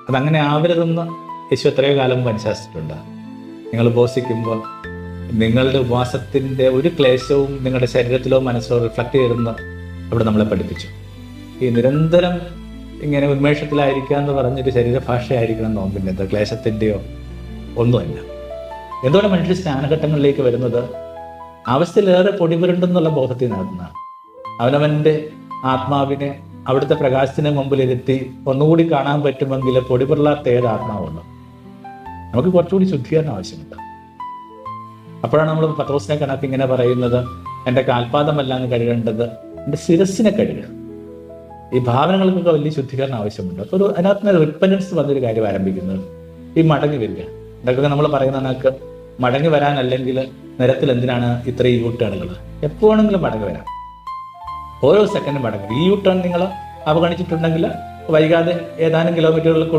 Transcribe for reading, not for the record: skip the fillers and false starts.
അതങ്ങനെ ആവരുതെന്ന് യേശു എത്രയോ കാലം അനുശാസിച്ചിട്ടുണ്ട്. നിങ്ങൾ ഉപവസിക്കുമ്പോൾ നിങ്ങളുടെ ഉപവാസത്തിൻ്റെ ഒരു ക്ലേശവും നിങ്ങളുടെ ശരീരത്തിലോ മനസ്സിലോ റിഫ്ലക്റ്റ് ചെയ്തെന്ന് അവിടെ നമ്മളെ പഠിപ്പിച്ചു. ഈ നിരന്തരം ഇങ്ങനെ ഉന്മേഷത്തിലായിരിക്കുക എന്ന് പറഞ്ഞൊരു ശരീരഭാഷയായിരിക്കണം നോമ്പിൻ്റെ, ക്ലേശത്തിൻ്റെയോ ഒന്നുമല്ല. എന്തുകൊണ്ട് മനുഷ്യ സ്നാനഘട്ടങ്ങളിലേക്ക് വരുന്നത് ആവശ്യത്തിലേറെ പൊടിപുരണ്ടെന്നുള്ള ബോധത്തിൽ നടത്തുന്നതാണ്. അവനവൻ്റെ ആത്മാവിനെ അവിടുത്തെ പ്രകാശത്തിന് മുമ്പിലിരുത്തി ഒന്നുകൂടി കാണാൻ പറ്റുമെങ്കിൽ പൊടിപുരളാത്ത ഏത് ആത്മാവുള്ളൂ. നമുക്ക് കുറച്ചുകൂടി ശുദ്ധീകരണം ആവശ്യമുണ്ട്. അപ്പോഴാണ് നമ്മൾ പത്രോസിനെ കണക്ക് ഇങ്ങനെ പറയുന്നത്, എൻ്റെ കാൽപാദമല്ല എന്ന് കഴുകേണ്ടത് എൻ്റെ ശിരസ്സിനെ കഴുകുക. ഈ ഭാവനകൾക്കൊക്കെ വലിയ ശുദ്ധീകരണം ആവശ്യമുണ്ട്. അപ്പോൾ അതിനകത്ത് റിപ്പൻറ്റൻസ് വന്നൊരു കാര്യം ആരംഭിക്കുന്നത് ഈ മടങ്ങി വരിക. ഇതൊക്കെ നമ്മൾ പറയുന്ന കണക്ക് മടങ്ങി വരാനല്ലെങ്കിൽ നിരത്തിൽ എന്തിനാണ് ഇത്രയും യൂട്ടേണുകൾ? എപ്പോഴെങ്കിലും മടങ്ങി വരാം, ഓരോ സെക്കൻഡും മടങ്ങും. ഈ യൂട്ടേൺ നിങ്ങൾ അവഗണിച്ചിട്ടുണ്ടെങ്കിൽ വൈകാതെ ഏതാനും കിലോമീറ്ററുകൾക്കുള്ളിൽ